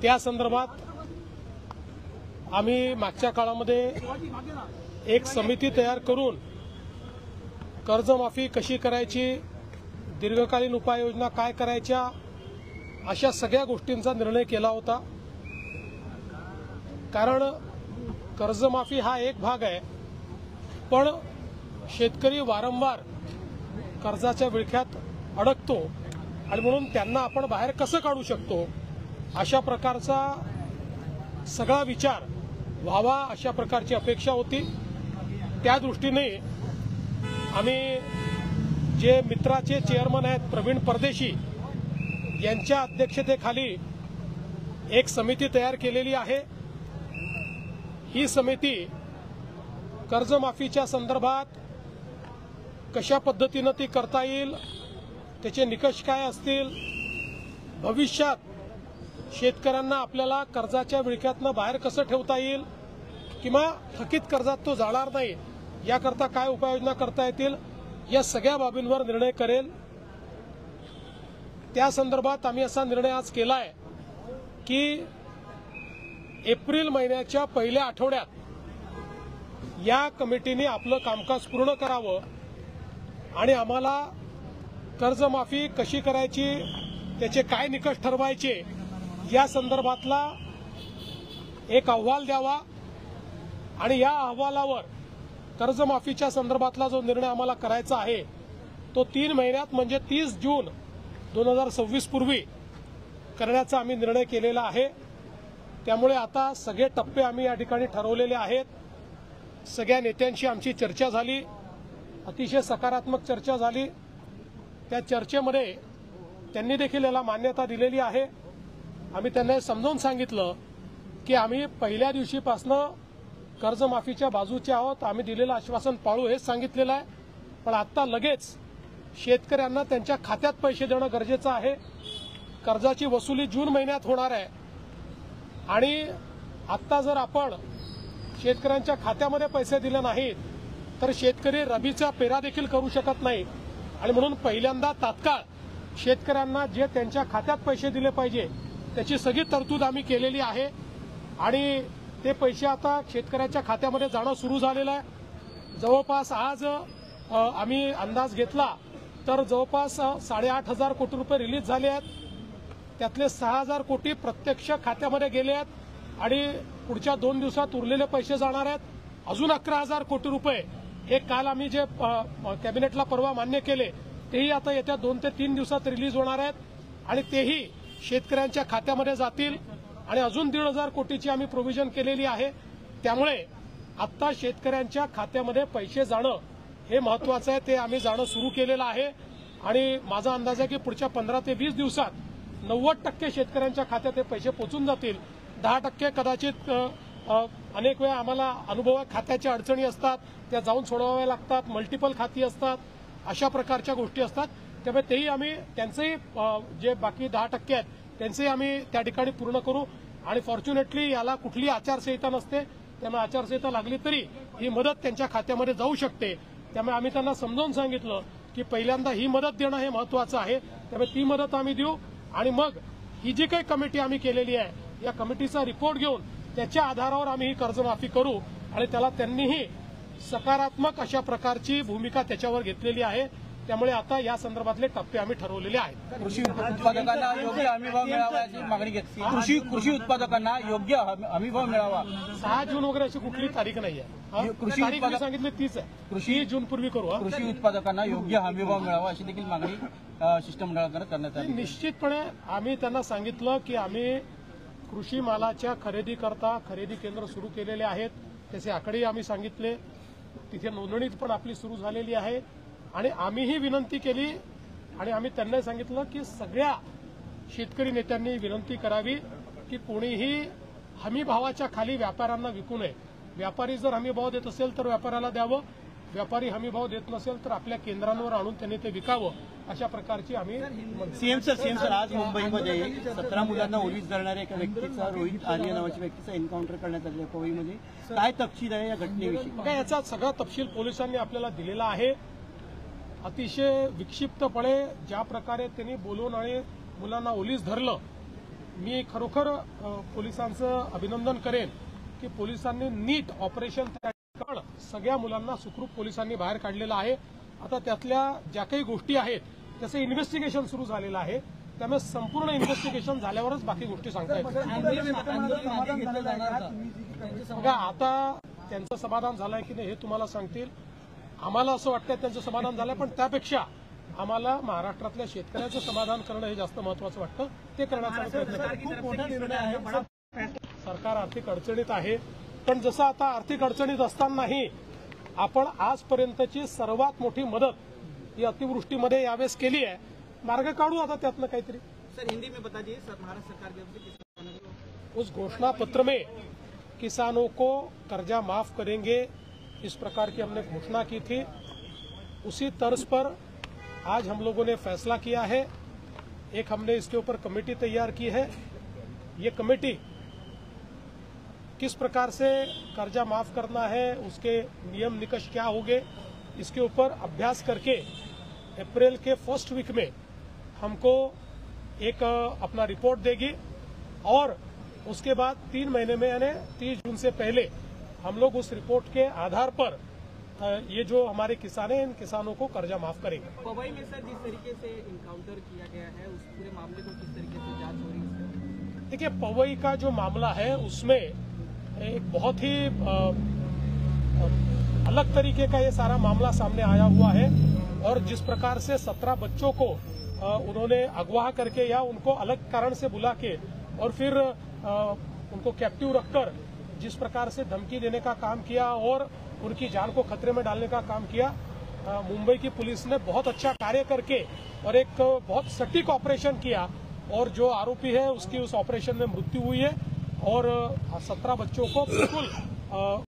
त्या संदर्भात आम्ही मागच्या काळामध्ये एक समिती तयार करून कर्जमाफी कशी करायची, दीर्घकालीन उपाययोजना काय करायच्या, अशा सगळ्या गोष्टींचा निर्णय केला होता। कारण कर्जमाफी हा एक भाग आहे, पण शेतकरी वारंवार कर्जाच्या विळख्यात अडकतो आणि म्हणून त्यांना आपण बाहेर कसं काढू शकतो अशा प्रकारचा सगळा विचार व्हावा अशा प्रकारची अपेक्षा होती। त्या दृष्टीने आम्ही जे मित्राचे चेअरमन आहेत प्रवीण परदेशी यांच्या अध्यक्षतेखाली एक समिती तयार केलेली आहे। ही समिती कर्जमाफीच्या संदर्भात कशा पद्धतीने ती करता येईल, त्याचे निकष काय असतील, भविष्यात शेतकऱ्यांना आपल्याला कर्जाच्या विळख्यातनं बाहेर कसं ठेवता येईल किंवा थकीत कर्जात तो जाणार नाही याकरता काय उपाययोजना करता येतील, या सगळ्या बाबींवर निर्णय करेल। त्या संदर्भात आम्ही असा निर्णय आज केला आहे की एप्रिल महिन्याच्या पहिल्या आठवड्यात या कमिटीने आपलं कामकाज पूर्ण करावं आणि आम्हाला कर्जमाफी कशी करायची, त्याचे काय निकष ठरवायचे या संदर्भातला एक अहवाल द्यावा आणि या अहवालावर कर्जमाफीच्या संदर्भातला जो निर्णय आम्हाला करायचा आहे तो 3 महिन्यात म्हणजे 30 जून 2026 पूर्वी करण्याचा आम्ही निर्णय केलेला आहे। त्यामुळे आता सगळे टप्पे आम्ही या ठिकाणी ठरवलेले आहेत। सगळ्या नेत्यांशी आमची चर्चा झाली, अतिशय सकारात्मक चर्चा झाली। त्या चर्चेमध्ये त्यांनी देखील याला मान्यता दिलेली आहे। आम्ही त्यांना समजावून सांगितलं की आम्ही पहिल्या दिवशीपासून कर्जमाफीच्या बाजूचे आहोत, आम्ही दिलेलं आश्वासन पाळू हेच सांगितलेलं आहे। पण आता लगेच शेतकऱ्यांना त्यांच्या खात्यात पैसे देणं गरजेचं आहे। कर्जाची वसुली जून महिन्यात होणार आहे आणि आता जर आपण शेतकऱ्यांच्या खात्यामध्ये पैसे दिले नाहीत तर शेतकरी रबीचा पेरा देखील करू शकत नाही आणि म्हणून पहिल्यांदा तात्काळ शेतकऱ्यांना जे त्यांच्या खात्यात पैसे दिले पाहिजे त्याची सगळी तरतूद आम्ही केलेली आहे आणि ते पैसे आता शेतकऱ्याच्या खात्यामध्ये जाणं सुरू झालेलं आहे। जवळपास आज आम्ही अंदाज घेतला तर जवळपास 8,500 कोटी रुपये रिलीज झाले आहेत। त्यातले 6,000 कोटी प्रत्यक्ष खात्यामध्ये गेले आहेत आणि पुढच्या 2 दिवसात उरलेले पैसे जाणार आहेत। अजून 11,000 कोटी रुपये हे काल आम्ही जे कॅबिनेटला परवा मान्य केले तेही आता येत्या 2 ते 3 दिवसात रिलीज होणार आहेत आणि तेही शेतकऱ्यांच्या खात्यामध्ये जातील आणि अजून 1,500 कोटीची आम्ही प्रोव्हिजन केलेली आहे। त्यामुळे आता शेतकऱ्यांच्या खात्यामध्ये पैसे जाणं हे महत्वाचं आहे, ते आम्ही जाणं सुरू केलेलं आहे आणि माझा अंदाज आहे की पुढच्या 15 ते 20 दिवसात 90% शेतकऱ्यांच्या खात्यात हे पैसे पोहोचून जातील। 10% कदाचित अनेक वेळा आम्हाला अनुभव खात्याच्या अडचणी असतात, त्या जाऊन सोडवाव्या लागतात, मल्टिपल खाती असतात, अशा प्रकारच्या गोष्टी असतात। त्यामुळे तेही आम्ही त्यांचेही जे बाकी 10% आहेत त्यांचेही आम्ही त्या ठिकाणी पूर्ण करू आणि फॉर्च्युनेटली याला कुठली आचारसंहिता नसते, त्यामुळे आचारसंहिता लागली तरी ही मदत त्यांच्या खात्यामध्ये जाऊ शकते। त्यामुळे आम्ही त्यांना समजावून सांगितलं की पहिल्यांदा ही मदत देणं हे महत्वाचं आहे, त्यामुळे ती मदत आम्ही देऊ आणि मग ही जी काही कमिटी आम्ही केलेली आहे या कमिटीचा रिपोर्ट घेऊन त्याच्या आधारावर आम्ही ही कर्जमाफी करू आणि त्याला त्यांनीही सकारात्मक अशा प्रकारची भूमिका त्याच्यावर घेतलेली आहे। त्यामुळे आता या संदर्भातले टप्पे आम्ही ठरवलेले आहेत। कृषी उत्पादकांना योग्य हमीभाव मिळावा याची मागणी घेतली। कृषी उत्पादकांना योग्य हमीभाव मिळावा 6 जून वगैरे अशी कुठली तारीख नाही आहे। कृषी तारीख सांगितली तीच आहे, कृषी जून पूर्वी करू। कृषी उत्पादकांना योग्य हमीभाव मिळावा अशी देखील मागणी शिष्टमंडळाकडे करण्यात आली। निश्चितपणे आम्ही त्यांना सांगितलं की आम्ही कृषी मालाच्या खरेदीकरता खरेदी केंद्र सुरू केलेले आहेत, त्याचे आकडेही आम्ही सांगितले, तिथे नोंदणी पण आपली सुरू झालेली आहे आणि आम्हीही विनंती केली आणि आम्ही त्यांना सांगितलं की सगळ्या शेतकरी नेत्यांनी विनंती करावी की कोणीही हमीभावाच्या खाली व्यापाऱ्यांना विकू नये। व्यापारी जर हमीभाव देत असेल तर व्यापाऱ्याला द्यावं, व्यापारी हमीभाव देत नसेल तर आपल्या केंद्रांवर आणून त्यांनी ते विकावं, अशा प्रकारची आम्ही। सीएम सर आज मुंबईमध्ये 17 मुलांना ओलीस धरणाऱ्या एका व्यक्तीचा, रोहित आर्य नावाच्या व्यक्तीचा एन्काउंटर करण्यात आलेला कोविडमध्ये काय तपशील आहे या घटनेविषयी? याचा सगळा तपशील पोलिसांनी आपल्याला दिलेला आहे। अतिशय विक्षिप्तपणे ज्या प्रकारे त्यांनी बोलून आणि मुलांना ओलीस धरलं मी खरोखर पोलिसांचं अभिनंदन करेन की पोलिसांनी नीट ऑपरेशन करून सगळ्या मुलांना सुखरूप पोलिसांनी बाहेर काढलेलं आहे. आता त्यातल्या ज्या काही गोष्टी आहेत त्याचं इन्व्हेस्टिगेशन सुरू झालेलं आहे. त्यामुळे संपूर्ण इन्व्हेस्टिगेशन झाल्यावरच बाकी गोष्टी सांगता येतील. बघा, आता त्यांचं समाधान झालंय की नाही हे तुम्हाला सांगतील. आम्हाला असं वाटतं त्यांचं समाधान झालंय, पण त्यापेक्षा आम्हाला महाराष्ट्रातल्या शेतकऱ्याचं समाधान करणं हे जास्त महत्वाचं वाटतं. ते करण्याचा प्रयत्न करतो. सरकार आर्थिक अडचणीत आहे, पण जसं आता आर्थिक अडचणीत असतानाही आपण आजपर्यंतची सर्वात मोठी मदत ही अतिवृष्टीमध्ये यावेळेस केली आहे. मार्ग काढू आता त्यातनं काहीतरी. सर हिंदी में बता दीजिए, सर महाराष्ट्र सरकार की ओर से किसानों को उस घोषणा पत्र में किसानों को कर्जा माफ करेंगे इस प्रकार की हमने घोषणा की थी. उसी तर्ज पर आज हम लोगों ने फैसला किया है. एक हमने इसके ऊपर कमेटी तैयार की है. ये कमेटी किस प्रकार से कर्जा माफ करना है, उसके नियम निकष क्या होंगे, इसके ऊपर अभ्यास करके अप्रैल के फर्स्ट वीक में हमको एक अपना रिपोर्ट देगी और उसके बाद 3 महीने में यानी 30 जून से पहले हम लोग उस रिपोर्ट के आधार पर ये जो हमारे किसान हैं इन किसानों को कर्जा माफ करेंगे. पवई में सर जिस तरीके से इनकाउंटर किया गया है उस पूरे मामले को किस तरीके से जांच हो रही है? देखिए, पवई का जो मामला है उसमें एक बहुत ही अलग तरीके का ये सारा मामला सामने आया हुआ है और जिस प्रकार से 17 बच्चों को उन्होंने अगवा करके या उनको अलग कारण से बुला के और फिर उनको कैप्टिव रखकर जिस प्रकार से धमकी देने का काम किया और उनकी जान को खतरे में डालने का काम किया, मुंबई की पुलिस ने बहुत अच्छा कार्य करके और एक बहुत सटीक ऑपरेशन किया और जो आरोपी है उसकी उस ऑपरेशन में मृत्यु हुई है और 17 बच्चों को बिल्कुल